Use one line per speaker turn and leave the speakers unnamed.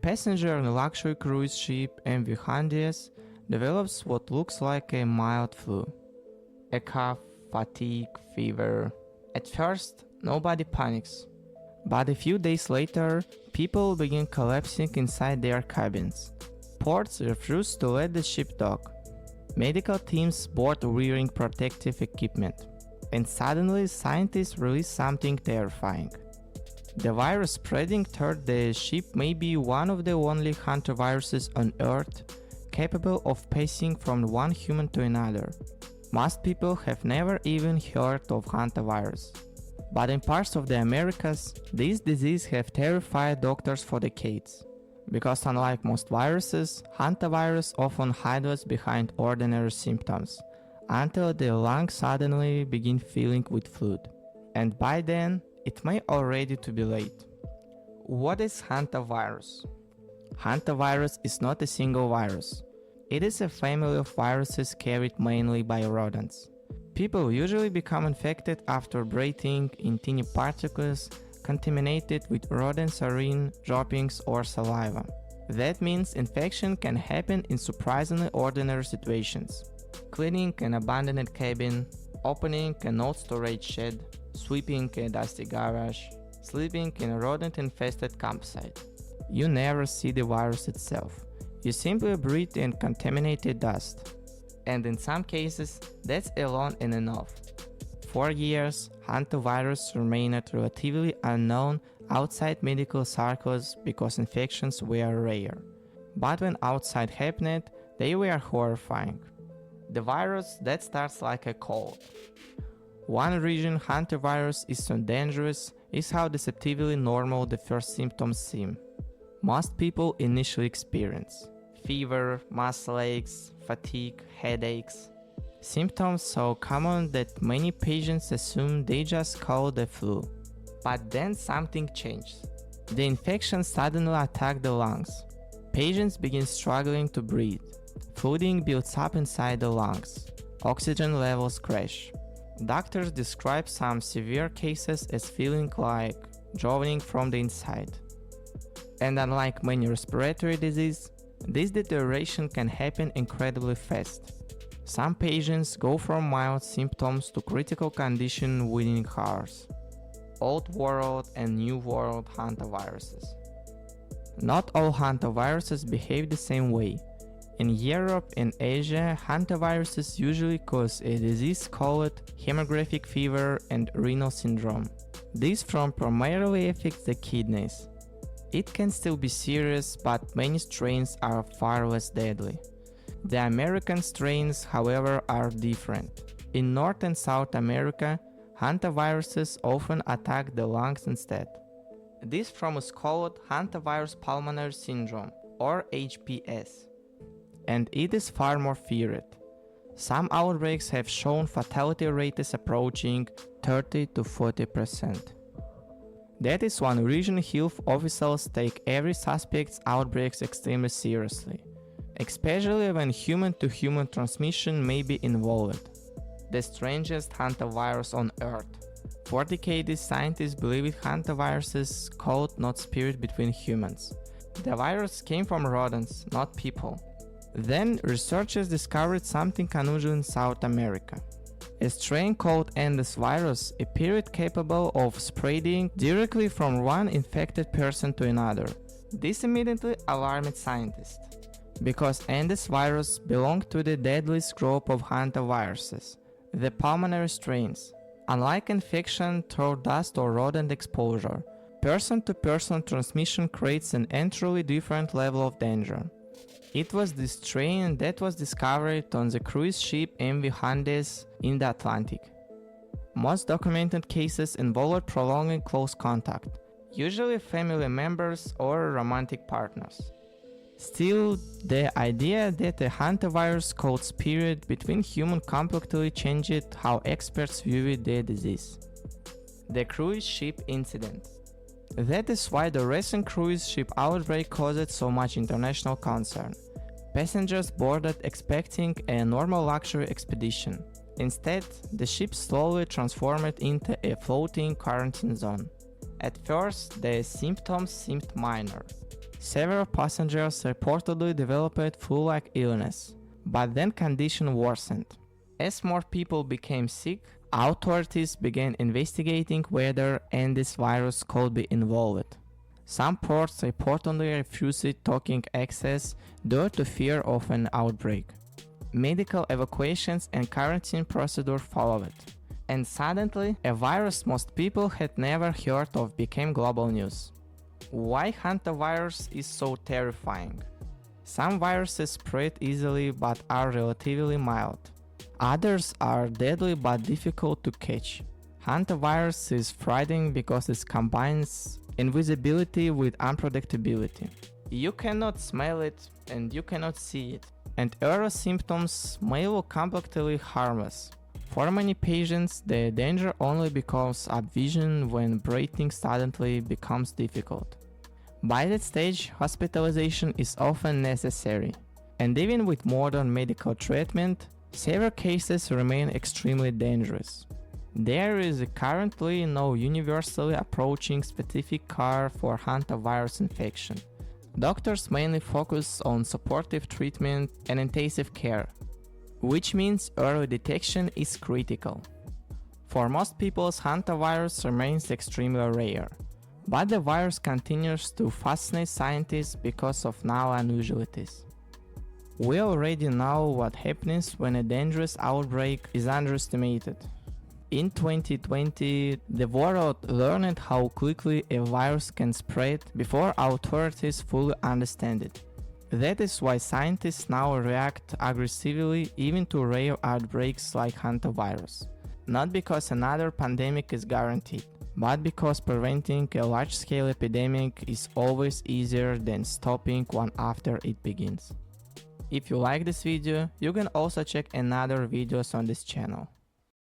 passenger on a luxury cruise ship MV HONDIUS develops what looks like a mild flu. A cough, fatigue, fever. At first, nobody panics. But a few days later, people begin collapsing inside their cabins. Ports refuse to let the ship dock. Medical teams board wearing protective equipment. And suddenly, scientists release something terrifying. The virus spreading through the ship may be one of the only hantaviruses on Earth capable of passing from one human to another. Most people have never even heard of hantavirus. But in parts of the Americas, this disease have terrified doctors for decades. Because unlike most viruses, hantavirus often hides behind ordinary symptoms, until the lungs suddenly begin filling with fluid. And by then, it may already be late. What is hantavirus? Hantavirus is not a single virus. It is a family of viruses carried mainly by rodents. People usually become infected after breathing in tiny particles contaminated with rodent urine, droppings or saliva. That means infection can happen in surprisingly ordinary situations. Cleaning an abandoned cabin, opening an old storage shed, sweeping a dusty garage, sleeping in a rodent-infested campsite. You never see the virus itself. You simply breathe in contaminated dust. And in some cases, that's alone enough. For years, hantavirus remained relatively unknown outside medical circles because infections were rare. But when outside happened, they were horrifying. The virus that starts like a cold. One reason hantavirus is so dangerous is how deceptively normal the first symptoms seem. Most people initially experience fever, muscle aches, fatigue, headaches. Symptoms so common that many patients assume they just caught the flu. But then something changed. The infection suddenly attacked the lungs. Patients begin struggling to breathe. Fluid builds up inside the lungs. Oxygen levels crash. Doctors describe some severe cases as feeling like drowning from the inside. And unlike many respiratory diseases, this deterioration can happen incredibly fast. Some patients go from mild symptoms to critical condition within hours. Old world and new world hantaviruses. Not all hantaviruses behave the same way. In Europe and Asia, hantaviruses usually cause a disease called hemorrhagic fever and renal syndrome. This form primarily affects the kidneys. It can still be serious, but many strains are far less deadly. The American strains, however, are different. In North and South America, hantaviruses often attack the lungs instead. This form is called Hantavirus pulmonary syndrome, or HPS, and it is far more feared. Some outbreaks have shown fatality rates approaching 30 to 40%. That is one reason health officials take every suspect's outbreaks extremely seriously, especially when human-to-human transmission may be involved. The strangest hantavirus on Earth. For decades, scientists believed hantaviruses could not spread between humans. The virus came from rodents, not people. Then, researchers discovered something unusual in South America. A strain called Hantavirus appeared capable of spreading directly from one infected person to another. This immediately alarmed scientists, because Hantavirus belonged to the deadliest group of hantaviruses, the pulmonary strains. Unlike infection through dust or rodent exposure, person-to-person transmission creates an entirely different level of danger. It was this strain that was discovered on the cruise ship MV HONDIUS in the Atlantic. Most documented cases involved prolonged close contact, usually family members or romantic partners. Still, the idea that a hantavirus could spread between humans completely changed how experts viewed the disease. The cruise ship incident. That is why the recent cruise ship outbreak caused so much international concern. Passengers boarded expecting a normal luxury expedition. Instead, the ship slowly transformed into a floating quarantine zone. At first, the symptoms seemed minor. Several passengers reportedly developed flu-like illness, but then condition worsened. As more people became sick, authorities began investigating whether this virus could be involved. Some ports reportedly refused talking access due to fear of an outbreak. Medical evacuations and quarantine procedure followed. And suddenly, a virus most people had never heard of became global news. Why hantavirus is so terrifying? Some viruses spread easily but are relatively mild. Others are deadly but difficult to catch. Hantavirus is frightening because it combines invisibility with unpredictability. You cannot smell it and you cannot see it, and early symptoms may look completely harmless. For many patients, the danger only becomes obvious when breathing suddenly becomes difficult. By that stage, hospitalization is often necessary, and even with modern medical treatment, severe cases remain extremely dangerous. There is currently no universally approaching specific cure for hantavirus infection. Doctors mainly focus on supportive treatment and intensive care, which means early detection is critical. For most people, hantavirus remains extremely rare, but the virus continues to fascinate scientists because of now unusualities. We already know what happens when a dangerous outbreak is underestimated. In 2020, the world learned how quickly a virus can spread before authorities fully understand it. That is why scientists now react aggressively even to rare outbreaks like hantavirus. Not because another pandemic is guaranteed, but because preventing a large-scale epidemic is always easier than stopping one after it begins. If you like this video, you can also check another videos on this channel.